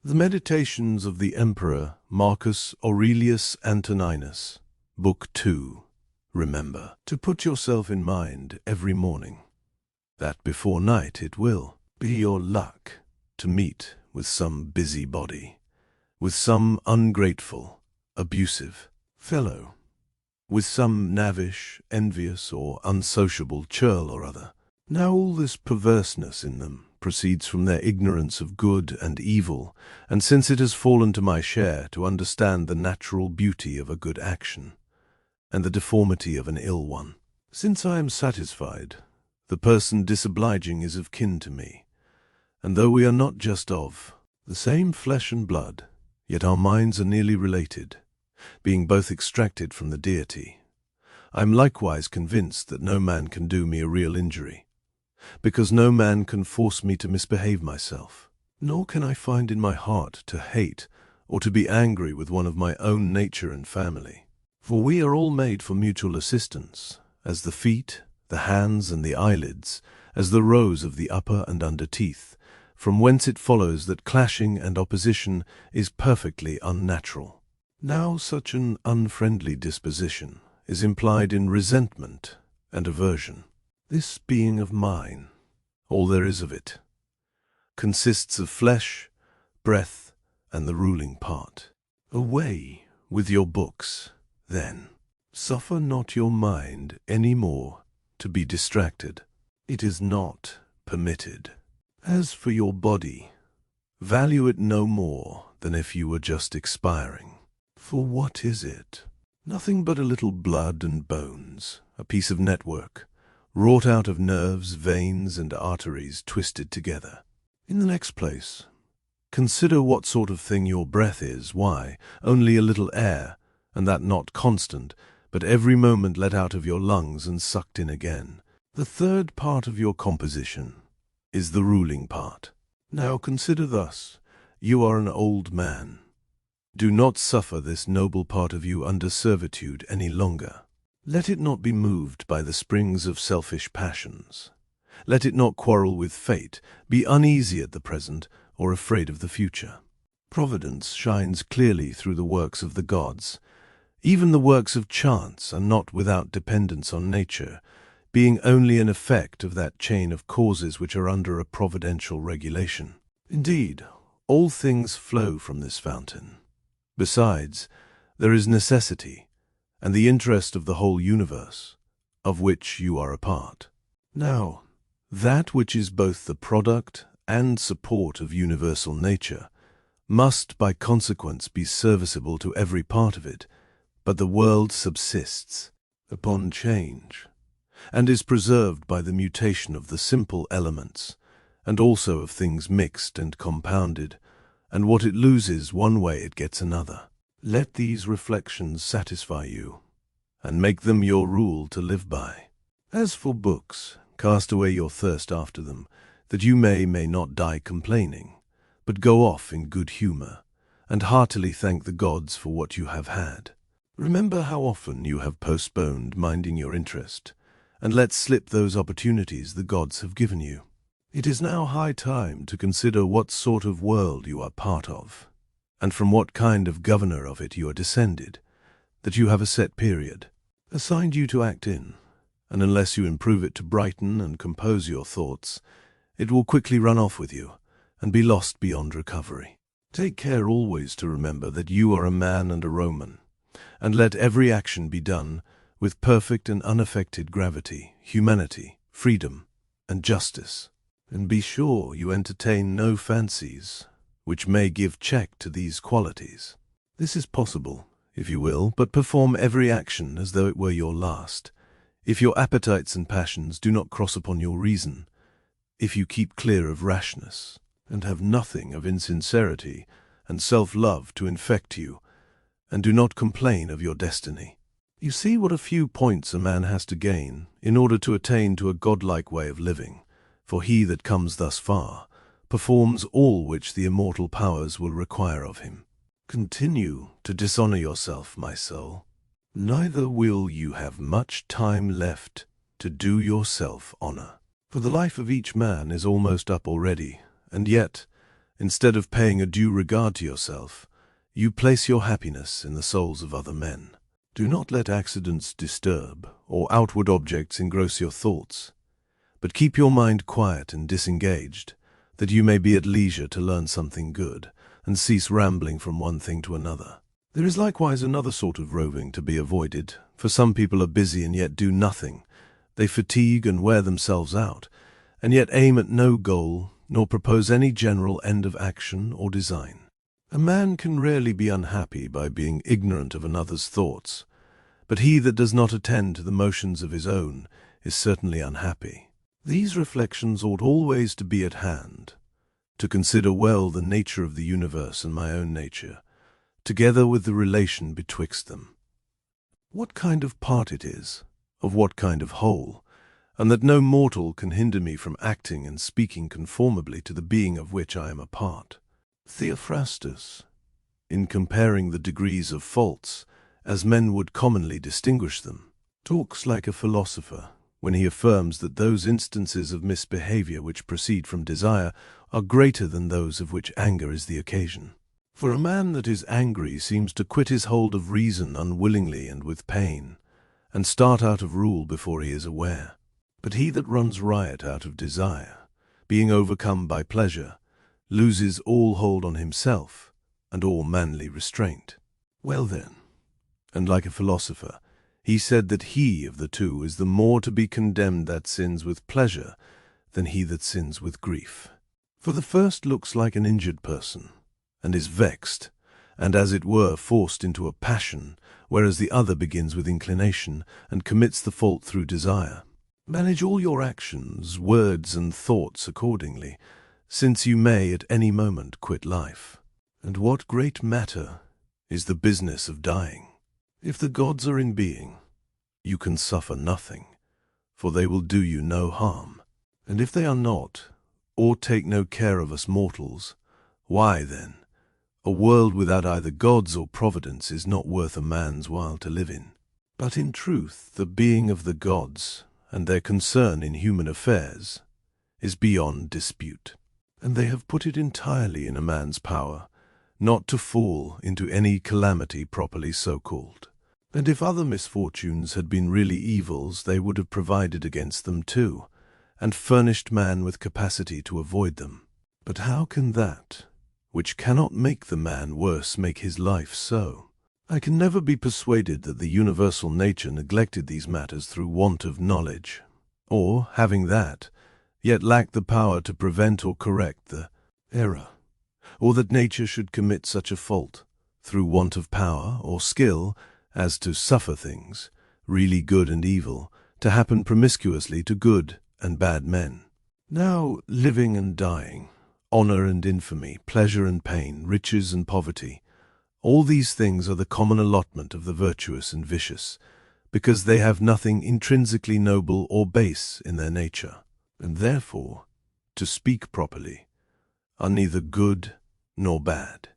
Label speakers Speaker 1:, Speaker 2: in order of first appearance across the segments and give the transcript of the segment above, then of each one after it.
Speaker 1: The Meditations of the Emperor Marcus Aurelius Antoninus, Book 2. Remember to put yourself in mind every morning, that before night it will be your luck to meet with some busybody, with some ungrateful, abusive fellow, with some knavish, envious, or unsociable churl or other. Now all this perverseness in them proceeds from their ignorance of good and evil, and since it has fallen to my share to understand the natural beauty of a good action, and the deformity of an ill one, since I am satisfied the person disobliging is of kin to me, and though we are not just of the same flesh and blood, yet our minds are nearly related, being both extracted from the deity, I am likewise convinced that no man can do me a real injury, because no man can force me to misbehave myself, nor can I find in my heart to hate or to be angry with one of my own nature and family. For we are all made for mutual assistance, as the feet, the hands, and the eyelids, as the rows of the upper and under teeth, from whence it follows that clashing and opposition is perfectly unnatural. Now such an unfriendly disposition is implied in resentment and aversion. This being of mine, all there is of it, consists of flesh, breath, and the ruling part. Away with your books, then. Suffer not your mind any more to be distracted. It is not permitted. As for your body, value it no more than if you were just expiring. For what is it? Nothing but a little blood and bones, a piece of network, wrought out of nerves, veins, and arteries twisted together. In the next place, consider what sort of thing your breath is. Why, only a little air, and that not constant, but every moment let out of your lungs and sucked in again. The third part of your composition is the ruling part. Now consider thus, you are an old man. Do not suffer this noble part of you under servitude any longer. Let it not be moved by the springs of selfish passions. Let it not quarrel with fate, be uneasy at the present, or afraid of the future. Providence shines clearly through the works of the gods. Even the works of chance are not without dependence on nature, being only an effect of that chain of causes which are under a providential regulation. Indeed, all things flow from this fountain. Besides, there is necessity, and the interest of the whole universe, of which you are a part. Now, that which is both the product and support of universal nature must by consequence be serviceable to every part of it, but the world subsists upon change, and is preserved by the mutation of the simple elements, and also of things mixed and compounded, and what it loses one way it gets another. Let these reflections satisfy you, and make them your rule to live by. As for books, cast away your thirst after them, that you may not die complaining, but go off in good humor, and heartily thank the gods for what you have had. Remember how often you have postponed minding your interest, and let slip those opportunities the gods have given you. It is now high time to consider what sort of world you are part of, and from what kind of governor of it you are descended, that you have a set period assigned you to act in, and unless you improve it to brighten and compose your thoughts, it will quickly run off with you, and be lost beyond recovery. Take care always to remember that you are a man and a Roman, and let every action be done with perfect and unaffected gravity, humanity, freedom, and justice. And be sure you entertain no fancies which may give check to these qualities. This is possible, if you will, but perform every action as though it were your last, if your appetites and passions do not cross upon your reason, if you keep clear of rashness, and have nothing of insincerity and self-love to infect you, and do not complain of your destiny. You see what a few points a man has to gain in order to attain to a godlike way of living, for he that comes thus far performs all which the immortal powers will require of him. Continue to dishonor yourself, my soul. Neither will you have much time left to do yourself honor. For the life of each man is almost up already, and yet, Instead of paying a due regard to yourself, you place your happiness in the souls of other men. Do not let accidents disturb or outward objects engross your thoughts, but keep your mind quiet and disengaged, that you may be at leisure to learn something good and cease rambling from one thing to another. There is likewise another sort of roving to be avoided, for some people are busy and yet do nothing. They fatigue and wear themselves out, and yet aim at no goal, nor propose any general end of action or design. A man can rarely be unhappy by being ignorant of another's thoughts, but he that does not attend to the motions of his own is certainly unhappy. These reflections ought always to be at hand, to consider well the nature of the universe and my own nature, together with the relation betwixt them. What kind of part it is, of what kind of whole, and that no mortal can hinder me from acting and speaking conformably to the being of which I am a part. Theophrastus, in comparing the degrees of faults, as men would commonly distinguish them, talks like a philosopher, when he affirms that those instances of misbehavior which proceed from desire are greater than those of which anger is the occasion. For a man that is angry seems to quit his hold of reason unwillingly and with pain, and start out of rule before he is aware. But he that runs riot out of desire, being overcome by pleasure, loses all hold on himself, and all manly restraint. Well then, and like a philosopher, he said that he of the two is the more to be condemned that sins with pleasure than he that sins with grief. For the first looks like an injured person, and is vexed, and as it were forced into a passion, whereas the other begins with inclination, and commits the fault through desire. Manage all your actions, words, and thoughts accordingly, since you may at any moment quit life. And what great matter is the business of dying? If the gods are in being, you can suffer nothing, for they will do you no harm. And if they are not, or take no care of us mortals, why then, a world without either gods or providence is not worth a man's while to live in. But in truth, the being of the gods, and their concern in human affairs, is beyond dispute. And they have put it entirely in a man's power not to fall into any calamity properly so called. And if other misfortunes had been really evils, they would have provided against them too, and furnished man with capacity to avoid them. But how can that, which cannot make the man worse, make his life so? I can never be persuaded that the universal nature neglected these matters through want of knowledge, or, having that, yet lacked the power to prevent or correct the error, or that nature should commit such a fault, through want of power or skill, as to suffer things, really good and evil, to happen promiscuously to good and bad men. Now, living and dying, honor and infamy, pleasure and pain, riches and poverty, all these things are the common allotment of the virtuous and vicious, because they have nothing intrinsically noble or base in their nature, and therefore, to speak properly, are neither good nor bad.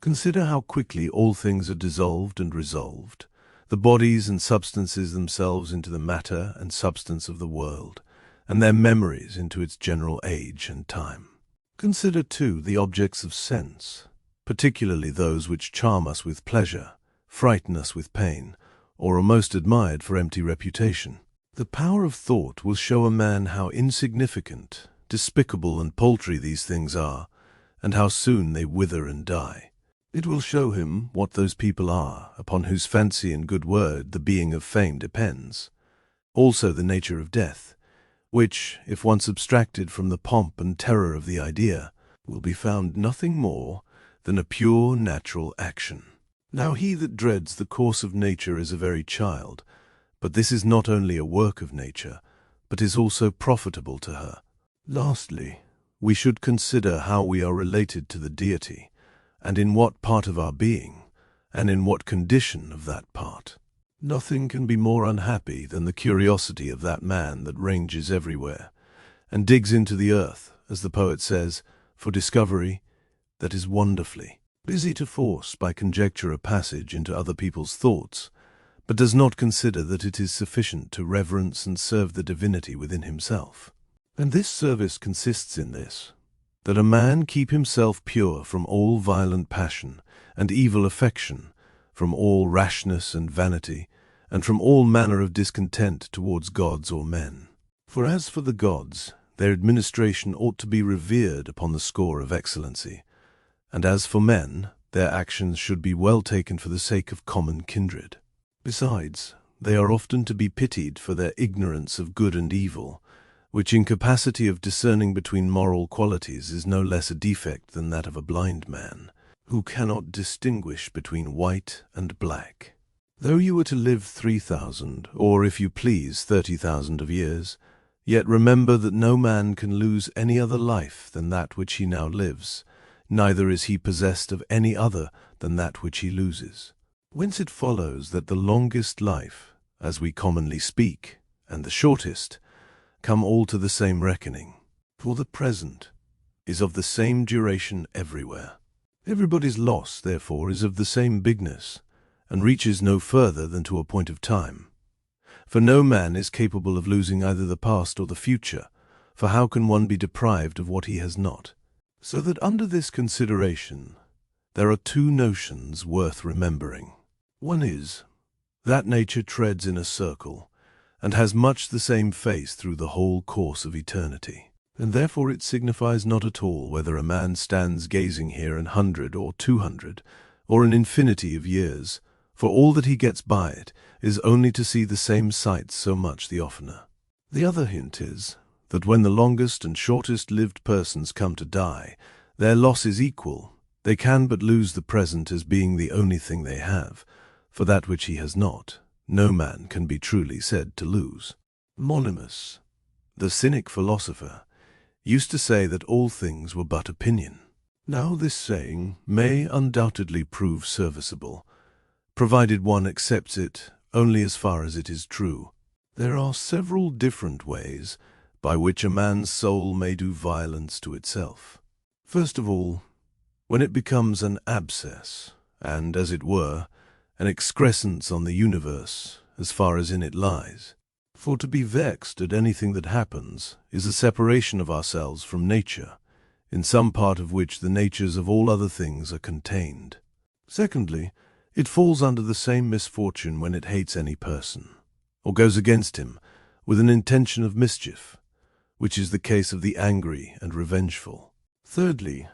Speaker 1: Consider how quickly all things are dissolved and resolved, the bodies and substances themselves into the matter and substance of the world, and their memories into its general age and time. Consider, too, the objects of sense, particularly those which charm us with pleasure, frighten us with pain, or are most admired for empty reputation. The power of thought will show a man how insignificant, despicable, and paltry these things are, and how soon they wither and die. It will show him what those people are, upon whose fancy and good word the being of fame depends. Also the nature of death, which, if once abstracted from the pomp and terror of the idea, will be found nothing more than a pure natural action. Now he that dreads the course of nature is a very child, but this is not only a work of nature, but is also profitable to her. Lastly, we should consider how we are related to the deity, and in what part of our being, and in what condition of that part. Nothing can be more unhappy than the curiosity of that man that ranges everywhere, and digs into the earth, as the poet says, for discovery that is wonderfully busy to force by conjecture a passage into other people's thoughts, but does not consider that it is sufficient to reverence and serve the divinity within himself. And this service consists in this, that a man keep himself pure from all violent passion and evil affection, from all rashness and vanity, and from all manner of discontent towards gods or men. For as for the gods, their administration ought to be revered upon the score of excellency, and as for men, their actions should be well taken for the sake of common kindred. Besides, they are often to be pitied for their ignorance of good and evil, which incapacity of discerning between moral qualities is no less a defect than that of a blind man, who cannot distinguish between white and black. Though you were to live 3,000, or if you please 30,000 of years, yet remember that no man can lose any other life than that which he now lives, neither is he possessed of any other than that which he loses. Whence it follows that the longest life, as we commonly speak, and the shortest, come all to the same reckoning. For the present is of the same duration everywhere. Everybody's loss, therefore, is of the same bigness, and reaches no further than to a point of time. For no man is capable of losing either the past or the future, for how can one be deprived of what he has not? So that under this consideration there are two notions worth remembering. One is, that nature treads in a circle, and has much the same face through the whole course of eternity, and therefore it signifies not at all whether a man stands gazing here 100 or 200, or an infinity of years, for all that he gets by it is only to see the same sights so much the oftener. The other hint is, that when the longest and shortest lived persons come to die, their loss is equal. They can but lose the present as being the only thing they have, for that which he has not, no man can be truly said to lose. Monimus, the cynic philosopher, used to say that all things were but opinion. Now this saying may undoubtedly prove serviceable, provided one accepts it only as far as it is true. There are several different ways by which a man's soul may do violence to itself. First of all, when it becomes an abscess, and, as it were, an excrescence on the universe, as far as in it lies. For to be vexed at anything that happens is a separation of ourselves from nature, in some part of which the natures of all other things are contained. Secondly, it falls under the same misfortune when it hates any person, or goes against him with an intention of mischief, which is the case of the angry and revengeful. Thirdly,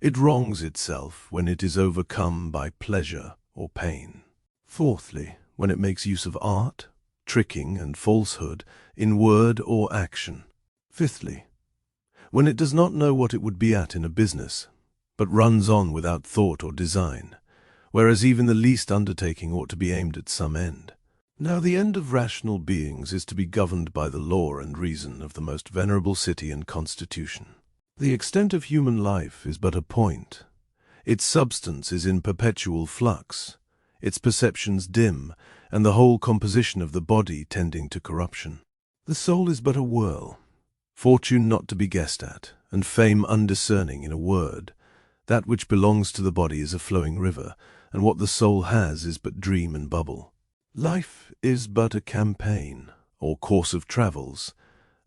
Speaker 1: it wrongs itself when it is overcome by pleasure or pain. Fourthly, when it makes use of art, tricking, and falsehood in word or action. Fifthly, when it does not know what it would be at in a business, but runs on without thought or design, whereas even the least undertaking ought to be aimed at some end. Now the end of rational beings is to be governed by the law and reason of the most venerable city and constitution. The extent of human life is but a point. Its substance is in perpetual flux, its perceptions dim, and the whole composition of the body tending to corruption. The soul is but a whirl, fortune not to be guessed at, and fame undiscerning in a word. That which belongs to the body is a flowing river, and what the soul has is but dream and bubble. Life is but a campaign, or course of travels,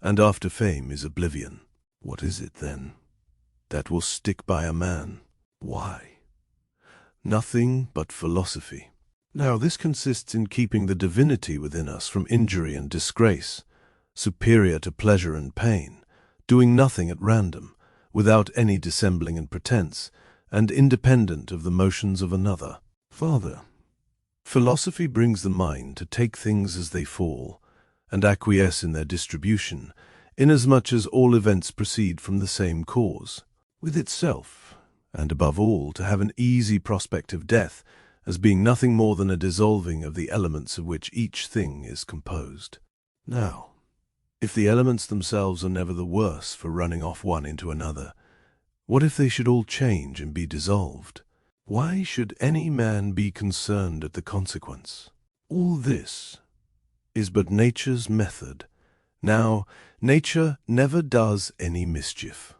Speaker 1: and after fame is oblivion. What is it, then, that will stick by a man? Why, nothing but philosophy. Now this consists in keeping the divinity within us from injury and disgrace, superior to pleasure and pain, doing nothing at random, without any dissembling and pretense, and independent of the motions of another. Farther, philosophy brings the mind to take things as they fall, and acquiesce in their distribution, inasmuch as all events proceed from the same cause, with itself, and above all to have an easy prospect of death, as being nothing more than a dissolving of the elements of which each thing is composed. Now, if the elements themselves are never the worse for running off one into another, what if they should all change and be dissolved? Why should any man be concerned at the consequence? All this is but nature's method. Now, nature never does any mischief.